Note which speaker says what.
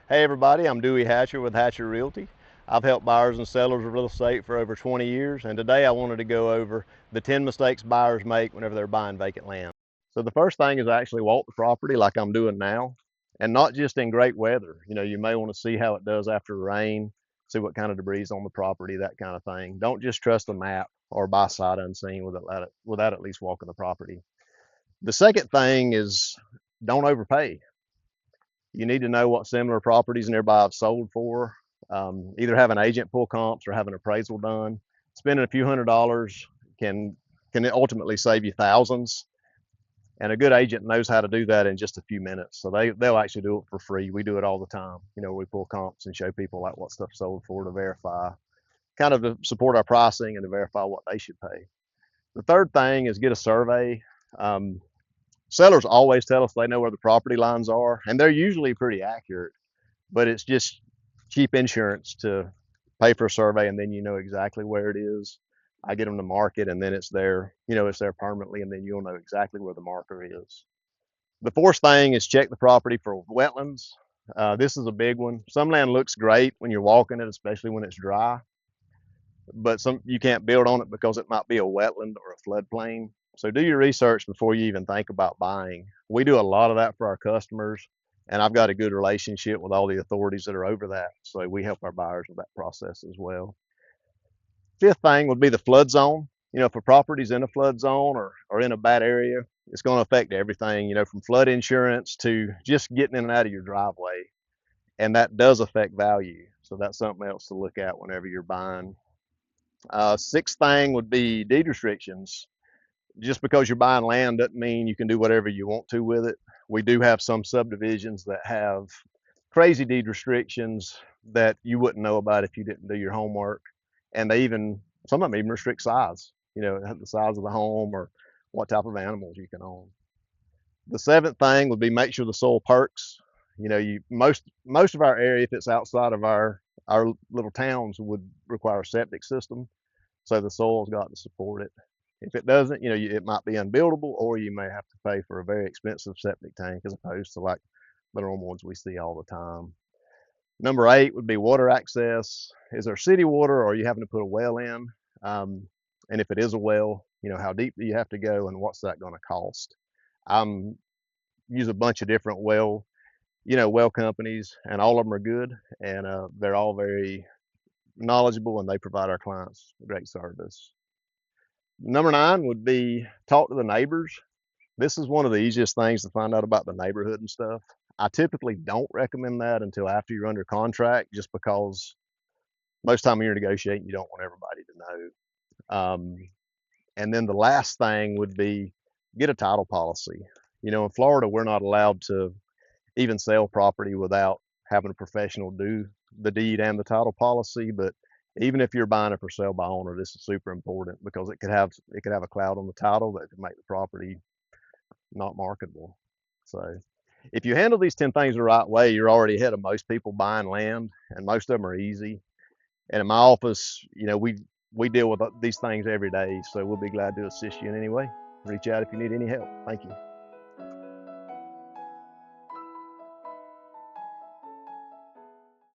Speaker 1: Hey everybody, I'm Dewey Hatcher with Hatcher Realty. I've helped buyers and sellers of real estate for over 20 years, and today I wanted to go over the 10 mistakes buyers make whenever they're buying vacant land. So the first thing is actually walk the property like I'm doing now, and not just in great weather. You may want to see how it does after rain, see what kind of debris is on the property, that kind of thing. Don't just trust a map or buy sight unseen without at least walking the property. The second thing is don't overpay. You need to know what similar properties nearby have sold for. Either have an agent pull comps or have an appraisal done. Spending a few $100s can ultimately save you thousands. And a good agent knows how to do that in just a few minutes. So they'll actually do it for free. We do it all the time. We pull comps and show people like what stuff sold for to verify, kind of to support our pricing and to verify what they should pay. The third thing is get a survey. Um, Sellers always tell us they know where the property lines are, and they're usually pretty accurate, but it's just cheap insurance to pay for a survey and then you know exactly where it is. I get them to mark it and then it's there, it's there permanently, and then you'll know exactly where the marker is. The fourth thing is check the property for wetlands. This is a big one. Some land looks great when you're walking it, especially when it's dry, but some you can't build on it because it might be a wetland or a floodplain. So do your research before you even think about buying. We do a lot of that for our customers, and I've got a good relationship with all the authorities that are over that. So we help our buyers with that process as well. Fifth thing would be the flood zone. If a property's in a flood zone or in a bad area, it's going to affect everything, from flood insurance to just getting in and out of your driveway. And that does affect value. So that's something else to look at whenever you're buying. Sixth thing would be deed restrictions. Just because you're buying land doesn't mean you can do whatever you want to with it. We do have some subdivisions that have crazy deed restrictions that you wouldn't know about if you didn't do your homework. And some of them even restrict size, the size of the home or what type of animals you can own. The seventh thing would be make sure the soil perks. Most of our area, if it's outside of our little towns, would require a septic system. So the soil's got to support it. If it doesn't, it might be unbuildable, or you may have to pay for a very expensive septic tank as opposed to like the normal ones we see all the time. Number 8 would be water access. Is there city water, or are you having to put a well in? And if it is a well, how deep do you have to go, and what's that going to cost? I'm use a bunch of different well companies, and all of them are good, and they're all very knowledgeable, and they provide our clients great service. Number 9 would be talk to the neighbors. This is one of the easiest things to find out about the neighborhood and stuff. I typically don't recommend that until after you're under contract, just because most time when you're negotiating, you don't want everybody to know. And then the last thing would be get a title policy. In Florida, we're not allowed to even sell property without having a professional do the deed and the title policy. But even if you're buying it for sale by owner, this is super important because it could have a cloud on the title that could make the property not marketable. So if you handle these 10 things the right way, you're already ahead of most people buying land, and most of them are easy. And in my office, we deal with these things every day, so we'll be glad to assist you in any way. Reach out if you need any help. Thank you.